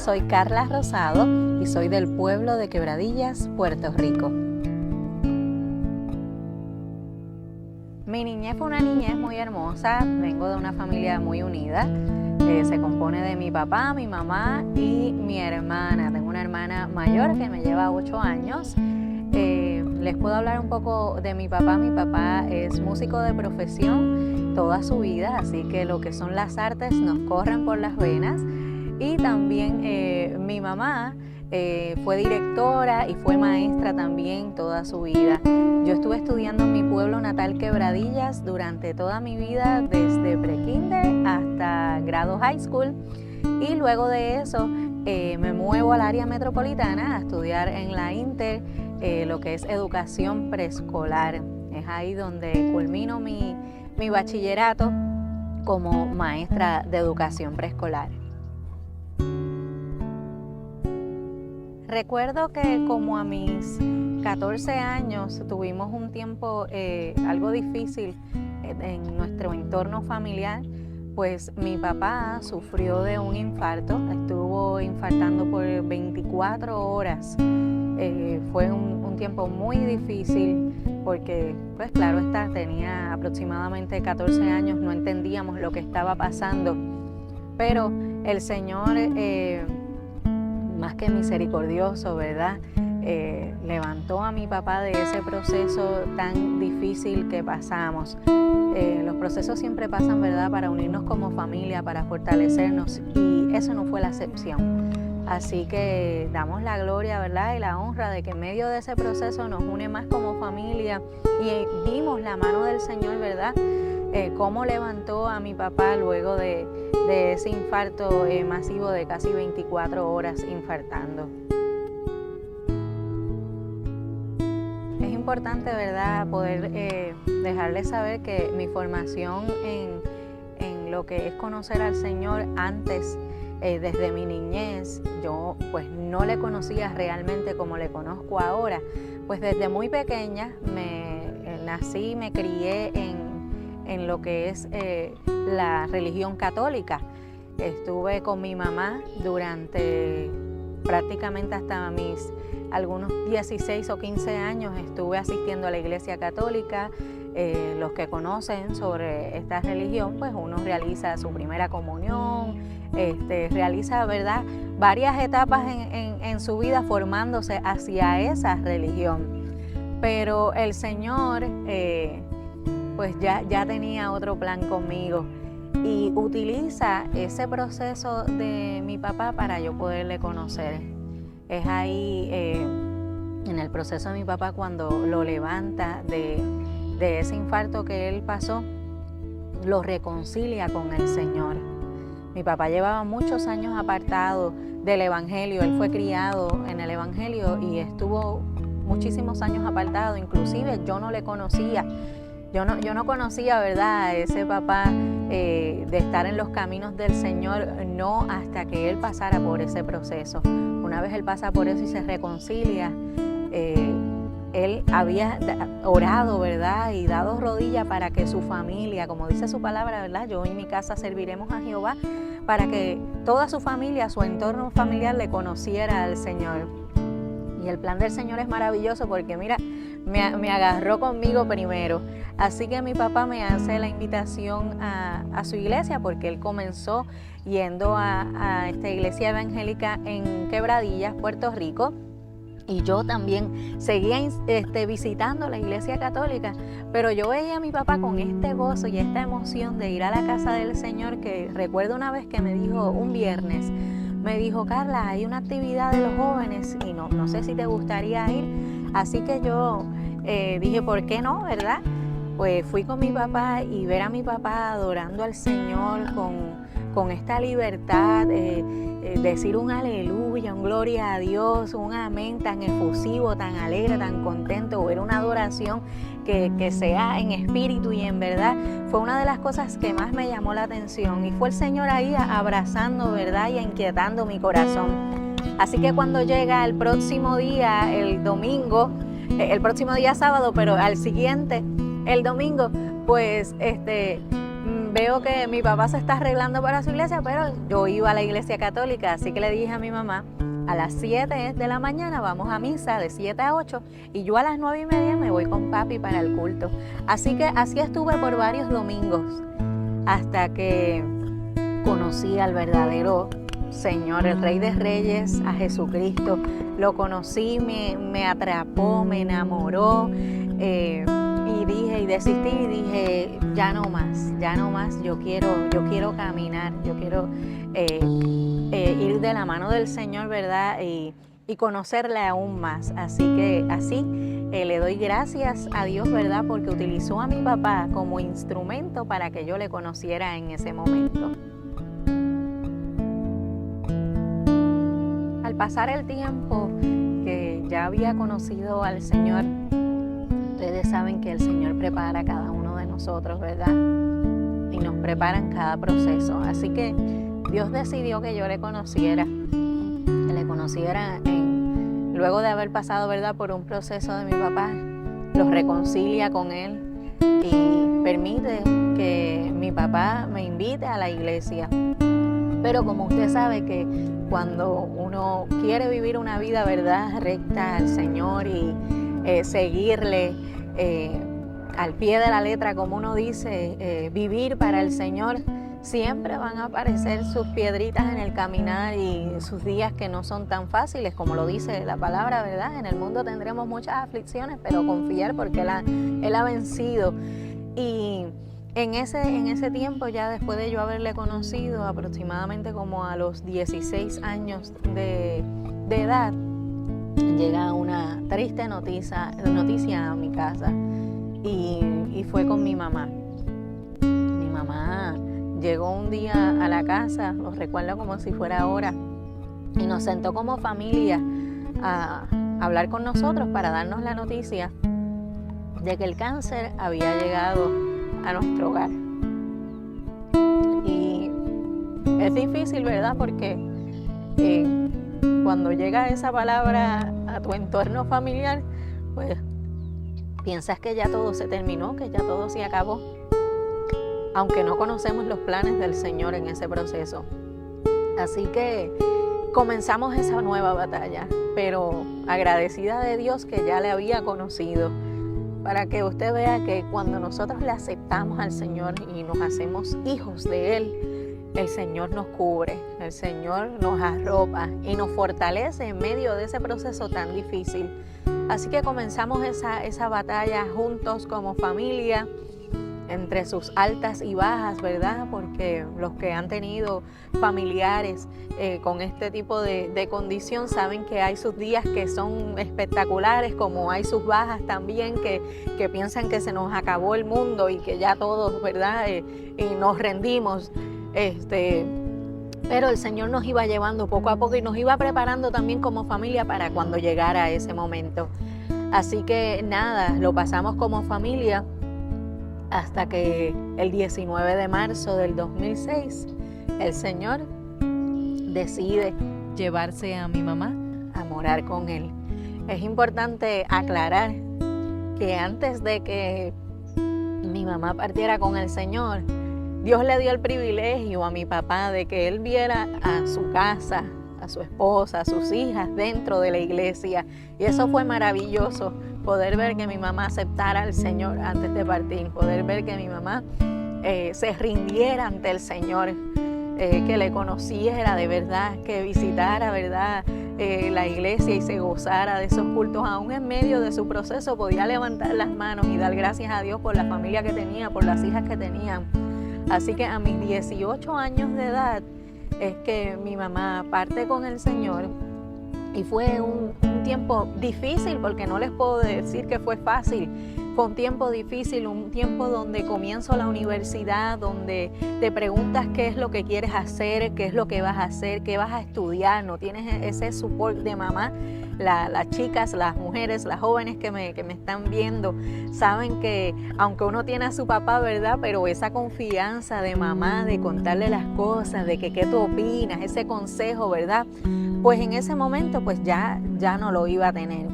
soy Carla Rosado y soy del pueblo de Quebradillas, Puerto Rico. Mi niñez fue una niñez muy hermosa, vengo de una familia muy unida. Se compone de mi papá, mi mamá y mi hermana. Tengo una hermana mayor que me lleva 8 años. Les puedo hablar un poco de mi papá. Mi papá es músico de profesión toda su vida, así que lo que son las artes nos corren por las venas. Y también mi mamá fue directora y fue maestra también toda su vida. Yo estuve estudiando en mi pueblo natal Quebradillas durante toda mi vida, desde pre-kinder hasta grado high school, y luego de eso me muevo al área metropolitana a estudiar en la Inter lo que es educación preescolar. Es ahí donde culmino mi bachillerato como maestra de educación preescolar. Recuerdo que como a mis 14 años tuvimos un tiempo algo difícil en nuestro entorno familiar, pues mi papá sufrió de un infarto, estuvo infartando por 24 horas. Fue un tiempo muy difícil porque, pues claro está, tenía aproximadamente 14 años, no entendíamos lo que estaba pasando, pero el Señor, más que misericordioso, ¿verdad?, levantó a mi papá de ese proceso tan difícil que pasamos. Los procesos siempre pasan, ¿verdad?, para unirnos como familia, para fortalecernos, y eso no fue la excepción. Así que damos la gloria, ¿verdad?, y la honra de que en medio de ese proceso nos une más como familia, y vimos la mano del Señor, ¿verdad?, cómo levantó a mi papá luego de ese infarto masivo de casi 24 horas infartando. Es importante, ¿verdad?, poder dejarles saber que mi formación en lo que es conocer al Señor antes, desde mi niñez, yo pues no le conocía realmente como le conozco ahora. Pues desde muy pequeña nací y me crié en lo que es la religión católica. Estuve con mi mamá durante prácticamente hasta mis algunos 16 o 15 años, estuve asistiendo a la iglesia católica. Los que conocen sobre esta religión, pues uno realiza su primera comunión, realiza, ¿verdad?, varias etapas en su vida formándose hacia esa religión. Pero el Señor pues ya tenía otro plan conmigo y utiliza ese proceso de mi papá para yo poderle conocer. Es ahí en el proceso de mi papá cuando lo levanta de ese infarto que él pasó, lo reconcilia con el Señor. Mi papá llevaba muchos años apartado del Evangelio, él fue criado en el Evangelio y estuvo muchísimos años apartado, inclusive yo no le conocía. Yo no conocía, ¿verdad?, ese papá de estar en los caminos del Señor, no hasta que él pasara por ese proceso. Una vez él pasa por eso y se reconcilia, él había orado, ¿verdad?, y dado rodilla para que su familia, como dice su palabra, ¿verdad?, yo en mi casa serviremos a Jehová, para que toda su familia, su entorno familiar le conociera al Señor. Y el plan del Señor es maravilloso porque mira, me agarró conmigo primero. Así que mi papá me hace la invitación a su iglesia porque él comenzó yendo a esta iglesia evangélica en Quebradillas, Puerto Rico. Y yo también seguía visitando la iglesia católica, pero yo veía a mi papá con este gozo y esta emoción de ir a la casa del Señor, que recuerdo una vez que me dijo un viernes, me dijo: Carla, hay una actividad de los jóvenes y no sé si te gustaría ir. Así que yo dije, ¿por qué no, verdad? Pues fui con mi papá y ver a mi papá adorando al Señor con esta libertad, decir un aleluya, un gloria a Dios, un amén tan efusivo, tan alegre, tan contento, ver una adoración que sea en espíritu y en verdad, fue una de las cosas que más me llamó la atención, y fue el Señor ahí abrazando, ¿verdad?, y inquietando mi corazón. Así que cuando llega el próximo día, el domingo, el próximo día sábado, pero al siguiente, el domingo, pues veo que mi papá se está arreglando para su iglesia, pero yo iba a la iglesia católica, así que le dije a mi mamá, a las 7 de la mañana vamos a misa de 7 a 8 y yo a las 9:30 me voy con papi para el culto. Así que así estuve por varios domingos hasta que conocí al verdadero Señor, el Rey de Reyes, a Jesucristo. Lo conocí, me atrapó, me enamoró y desistí y dije, ya no más, yo quiero caminar, yo quiero ir de la mano del Señor, ¿verdad? Y conocerle aún más. Así que le doy gracias a Dios, ¿verdad? Porque utilizó a mi papá como instrumento para que yo le conociera en ese momento. Al pasar el tiempo que ya había conocido al Señor, ustedes saben que el Señor prepara a cada uno de nosotros, ¿verdad? Y nos prepara en cada proceso. Así que Dios decidió que yo le conociera luego de haber pasado, ¿verdad?, por un proceso de mi papá, los reconcilia con Él y permite que mi papá me invite a la iglesia. Pero como usted sabe que cuando uno quiere vivir una vida, ¿verdad?, recta al Señor y seguirle al pie de la letra, como uno dice, vivir para el Señor, siempre van a aparecer sus piedritas en el caminar y sus días que no son tan fáciles, como lo dice la palabra, ¿verdad? En el mundo tendremos muchas aflicciones, pero confiar porque Él ha vencido. Y en ese tiempo, ya después de yo haberle conocido, aproximadamente como a los 16 años de edad, llega una triste noticia a mi casa y fue con mi mamá. Mi mamá llegó un día a la casa, lo recuerdo como si fuera ahora, y nos sentó como familia a hablar con nosotros para darnos la noticia de que el cáncer había llegado a nuestro hogar. Y es difícil, ¿verdad? Porque cuando llega esa palabra a tu entorno familiar, pues piensas que ya todo se terminó, que ya todo se acabó, aunque no conocemos los planes del Señor en ese proceso. Así que comenzamos esa nueva batalla, pero agradecida de Dios que ya le había conocido, para que usted vea que cuando nosotros le aceptamos al Señor y nos hacemos hijos de Él, el Señor nos cubre, el Señor nos arropa y nos fortalece en medio de ese proceso tan difícil. Así que comenzamos esa batalla juntos como familia, entre sus altas y bajas, ¿verdad? Porque los que han tenido familiares con este tipo de condición saben que hay sus días que son espectaculares, como hay sus bajas también, que piensan que se nos acabó el mundo y que ya todos, ¿verdad? Y nos rendimos. Pero el Señor nos iba llevando poco a poco y nos iba preparando también como familia para cuando llegara ese momento. Así que nada, lo pasamos como familia hasta que el 19 de marzo del 2006 el Señor decide llevarse a mi mamá a morar con Él. Es importante aclarar que antes de que mi mamá partiera con el Señor, Dios le dio el privilegio a mi papá de que él viera a su casa, a su esposa, a sus hijas dentro de la iglesia. Y eso fue maravilloso, poder ver que mi mamá aceptara al Señor antes de partir, poder ver que mi mamá se rindiera ante el Señor, que le conociera de verdad, que visitara, ¿verdad?, la iglesia y se gozara de esos cultos. Aún en medio de su proceso podía levantar las manos y dar gracias a Dios por la familia que tenía, por las hijas que tenían. Así que a mis 18 años de edad es que mi mamá parte con el Señor y fue un tiempo difícil, porque no les puedo decir que fue fácil. Fue un tiempo difícil, un tiempo donde comienzo la universidad, donde te preguntas qué es lo que quieres hacer, qué es lo que vas a hacer, qué vas a estudiar. No tienes ese support de mamá. Las chicas, las mujeres, las jóvenes que me están viendo saben que aunque uno tiene a su papá, ¿verdad?, pero esa confianza de mamá, de contarle las cosas, de que qué tú opinas, ese consejo, ¿verdad?, pues en ese momento pues ya no lo iba a tener.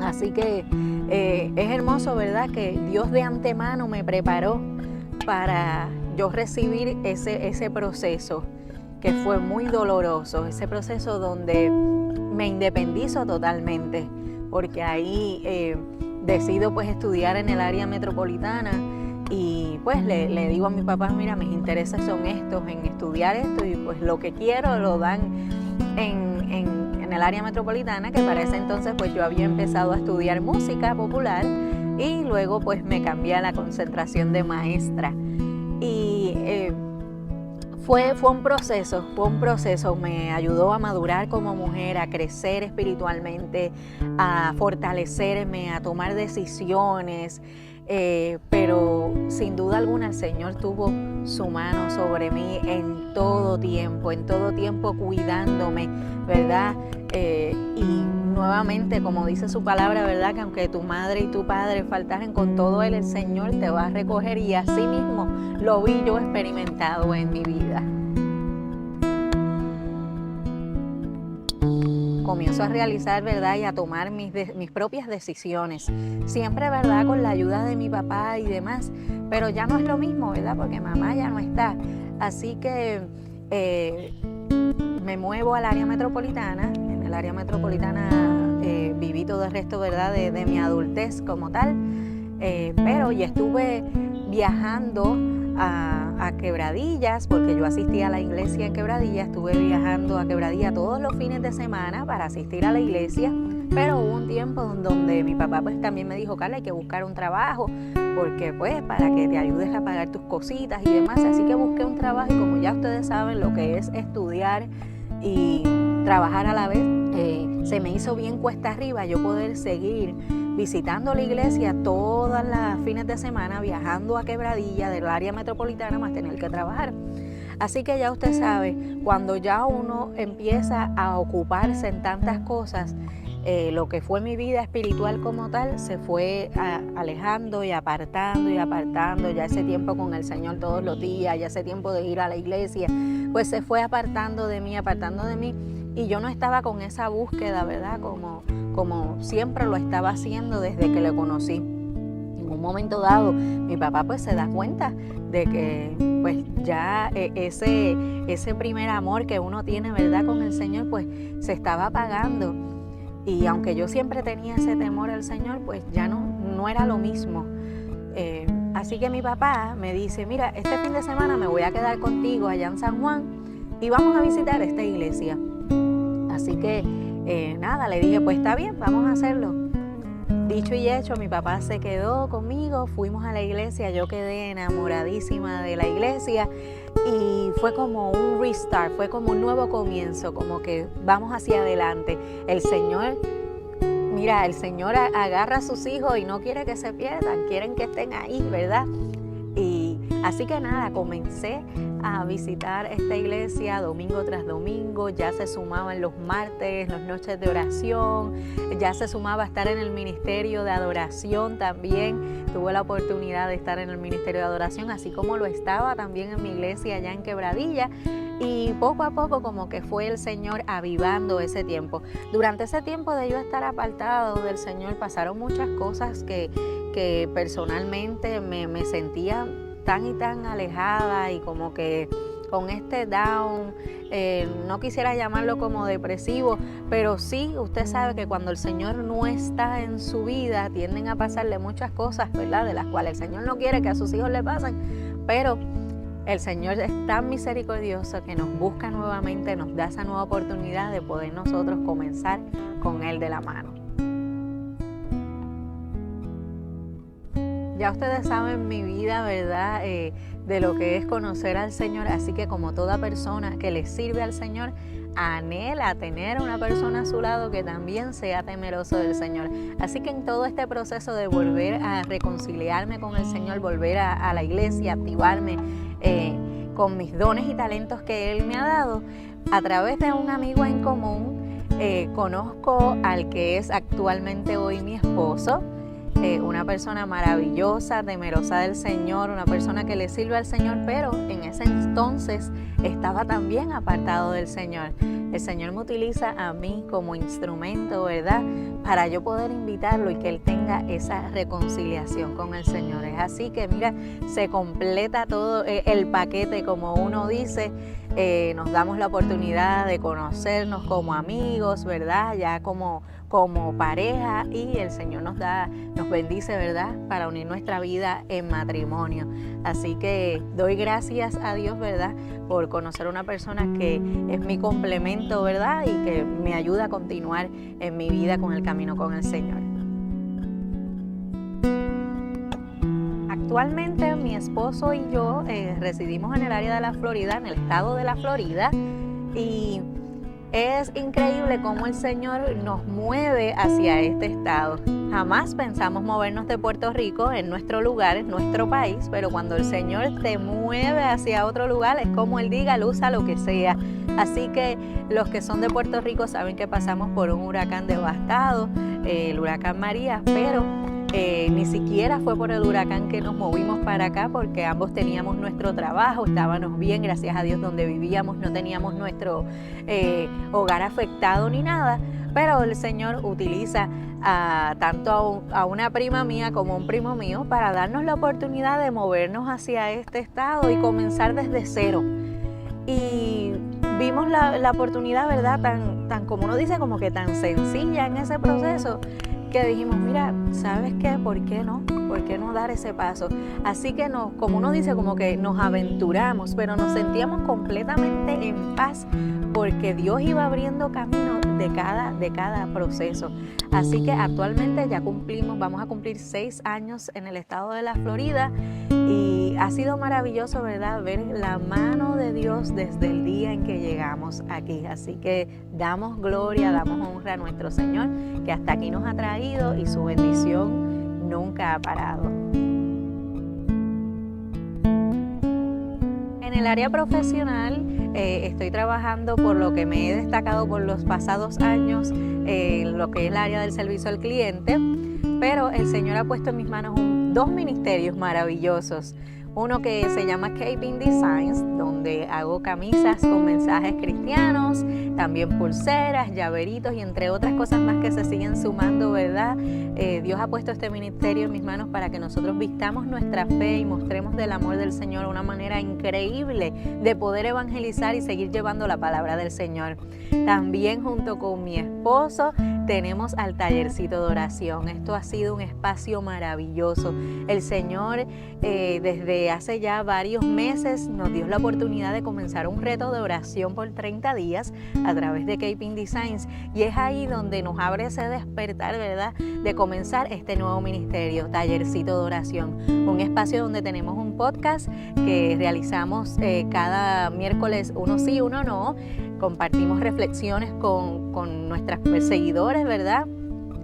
Así que es hermoso, ¿verdad?, que Dios de antemano me preparó para yo recibir ese proceso que fue muy doloroso, ese proceso donde me independizo totalmente, porque ahí decido pues estudiar en el área metropolitana y pues le digo a mi papá, mira, mis intereses son estos, en estudiar esto, y pues lo que quiero lo dan en el área metropolitana, que para ese entonces pues yo había empezado a estudiar música popular y luego pues me cambié a la concentración de maestra. Y fue un proceso, me ayudó a madurar como mujer, a crecer espiritualmente, a fortalecerme, a tomar decisiones, pero sin duda alguna el Señor tuvo su mano sobre mí en todo tiempo cuidándome, ¿verdad? Y nuevamente, como dice su palabra, ¿verdad? Que aunque tu madre y tu padre faltaren, con todo el Señor te va a recoger, y así mismo lo vi yo experimentado en mi vida. Comienzo a realizar, ¿verdad? Y a tomar mis propias decisiones, siempre, ¿verdad? Con la ayuda de mi papá y demás, pero ya no es lo mismo, ¿verdad? Porque mamá ya no está. Así que me muevo al área metropolitana. En el área metropolitana viví todo el resto, ¿verdad? De mi adultez como tal, pero ya estuve viajando a Quebradillas, porque yo asistía a la iglesia en Quebradillas. Estuve viajando a Quebradillas todos los fines de semana para asistir a la iglesia, pero hubo un tiempo donde mi papá pues también me dijo, Carla, hay que buscar un trabajo, porque pues para que te ayudes a pagar tus cositas y demás. Así que busqué un trabajo, y como ya ustedes saben lo que es estudiar y trabajar a la vez, se me hizo bien cuesta arriba yo poder seguir visitando la iglesia todas las fines de semana, viajando a Quebradilla del área metropolitana, más tener que trabajar. Así que ya usted sabe, cuando ya uno empieza a ocuparse en tantas cosas, lo que fue mi vida espiritual como tal se fue alejando y apartando, ya ese tiempo con el Señor todos los días, ya ese tiempo de ir a la iglesia, pues se fue apartando de mí, y yo no estaba con esa búsqueda, ¿verdad? Como siempre lo estaba haciendo desde que le conocí. En un momento dado, mi papá pues se da cuenta de que pues ya ese primer amor que uno tiene, ¿verdad? Con el Señor, pues se estaba apagando. Y aunque yo siempre tenía ese temor al Señor, pues ya no era lo mismo. Así que mi papá me dice, mira, este fin de semana me voy a quedar contigo allá en San Juan y vamos a visitar esta iglesia. Así que nada, le dije, pues está bien, vamos a hacerlo. Dicho y hecho, mi papá se quedó conmigo, fuimos a la iglesia, yo quedé enamoradísima de la iglesia y fue como un restart, fue como un nuevo comienzo, como que vamos hacia adelante. El Señor agarra a sus hijos y no quiere que se pierdan, quieren que estén ahí, ¿verdad? Y así que nada, comencé a visitar esta iglesia domingo tras domingo, ya se sumaban los martes, las noches de oración, ya se sumaba a estar en el ministerio de adoración también. Tuve la oportunidad de estar en el ministerio de adoración, así como lo estaba también en mi iglesia allá en Quebradilla, y poco a poco como que fue el Señor avivando ese tiempo. Durante ese tiempo de yo estar apartado del Señor pasaron muchas cosas que personalmente me sentía tan y tan alejada, y como que con este down, no quisiera llamarlo como depresivo, pero sí, usted sabe que cuando el Señor no está en su vida tienden a pasarle muchas cosas, ¿verdad? De las cuales el Señor no quiere que a sus hijos le pasen, pero el Señor es tan misericordioso que nos busca nuevamente, nos da esa nueva oportunidad de poder nosotros comenzar con Él de la mano. Ya ustedes saben mi vida, ¿verdad? De lo que es conocer al Señor, así que como toda persona que le sirve al Señor, anhela tener una persona a su lado que también sea temeroso del Señor. Así que en todo este proceso de volver a reconciliarme con el Señor, volver a la iglesia, activarme con mis dones y talentos que Él me ha dado, a través de un amigo en común, conozco al que es actualmente hoy mi esposo. una persona maravillosa, temerosa del Señor, una persona que le sirve al Señor, pero en ese entonces estaba también apartado del Señor. El Señor me utiliza a mí como instrumento, ¿verdad?, para yo poder invitarlo y que Él tenga esa reconciliación con el Señor. Es así que, mira, se completa todo el paquete, como uno dice. Nos damos la oportunidad de conocernos como amigos, ¿verdad?, ya como pareja, y el Señor nos bendice, ¿verdad?, para unir nuestra vida en matrimonio. Así que doy gracias a Dios, ¿verdad?, por conocer una persona que es mi complemento, ¿verdad?, y que me ayuda a continuar en mi vida con el camino con el Señor. Actualmente mi esposo y yo residimos en el área de la Florida, en el estado de la Florida, y es increíble cómo el Señor nos mueve hacia este estado. Jamás pensamos movernos de Puerto Rico, en nuestro lugar, en nuestro país, pero cuando el Señor te mueve hacia otro lugar, es como Él diga, Él usa lo que sea. Así que los que son de Puerto Rico saben que pasamos por un huracán devastado, el huracán María, pero ni siquiera fue por el huracán que nos movimos para acá, porque ambos teníamos nuestro trabajo, estábamos bien, gracias a Dios, donde vivíamos, no teníamos nuestro hogar afectado ni nada, pero el Señor utiliza tanto a una prima mía como a un primo mío para darnos la oportunidad de movernos hacia este estado y comenzar desde cero. Y vimos la oportunidad, ¿verdad?, tan como uno dice, como que tan sencilla en ese proceso, que dijimos, mira, ¿sabes qué? ¿Por qué no? ¿Por qué no dar ese paso? Así que como uno dice, como que nos aventuramos, pero nos sentíamos completamente en paz, porque Dios iba abriendo camino de cada proceso. Así que actualmente ya vamos a cumplir 6 años en el estado de la Florida, y ha sido maravilloso, ¿verdad?, ver la mano de Dios desde el día en que llegamos aquí. Así que damos gloria, damos honra a nuestro Señor, que hasta aquí nos ha traído, y su bendición nunca ha parado. En el área profesional estoy trabajando, por lo que me he destacado por los pasados años, lo que es el área del servicio al cliente, pero el Señor ha puesto en mis manos 2 ministerios maravillosos. Uno que se llama Caping Designs, donde hago camisas con mensajes cristianos, también pulseras, llaveritos y entre otras cosas más que se siguen sumando, ¿verdad? Dios ha puesto este ministerio en mis manos para que nosotros vistamos nuestra fe y mostremos del amor del Señor, una manera increíble de poder evangelizar y seguir llevando la palabra del Señor. También, junto con mi esposo, tenemos al tallercito de oración. Esto ha sido un espacio maravilloso. El Señor desde hace ya varios meses nos dio la oportunidad de comenzar un reto de oración por 30 días a través de Caping Designs, y es ahí donde nos abre ese despertar, ¿verdad?, de comenzar este nuevo ministerio, Tallercito de Oración, un espacio donde tenemos un podcast que realizamos cada miércoles, uno sí, uno no. Compartimos reflexiones con nuestras seguidores, ¿verdad?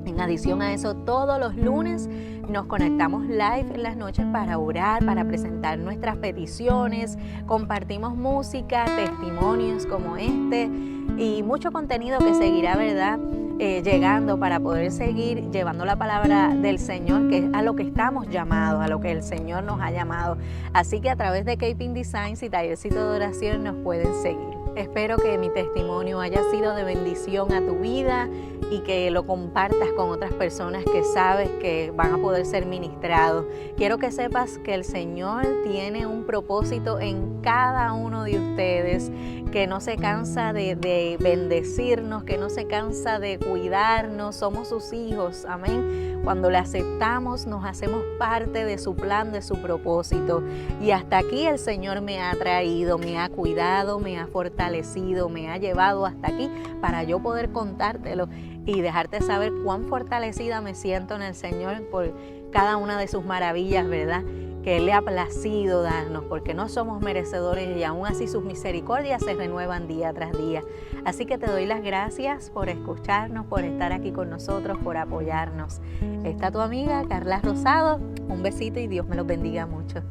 En adición a eso, todos los lunes nos conectamos live en las noches para orar, para presentar nuestras peticiones, compartimos música, testimonios como este y mucho contenido que seguirá, ¿verdad?, llegando para poder seguir llevando la palabra del Señor, que es a lo que estamos llamados, a lo que el Señor nos ha llamado. Así que a través de Caping Designs y Tallercito de Oración nos pueden seguir. Espero que mi testimonio haya sido de bendición a tu vida y que lo compartas con otras personas que sabes que van a poder ser ministrados. Quiero que sepas que el Señor tiene un propósito en cada uno de ustedes, que no se cansa de bendecirnos, que no se cansa de cuidarnos. Somos sus hijos, amén. Cuando le aceptamos, nos hacemos parte de su plan, de su propósito. Y hasta aquí el Señor me ha traído, me ha cuidado, me ha fortalecido, me ha llevado hasta aquí para yo poder contártelo y dejarte saber cuán fortalecida me siento en el Señor por cada una de sus maravillas, ¿verdad?, que Él le ha placido darnos, porque no somos merecedores y aún así sus misericordias se renuevan día tras día. Así que te doy las gracias por escucharnos, por estar aquí con nosotros, por apoyarnos. Está tu amiga Carla Rosado. Un besito y Dios me los bendiga mucho.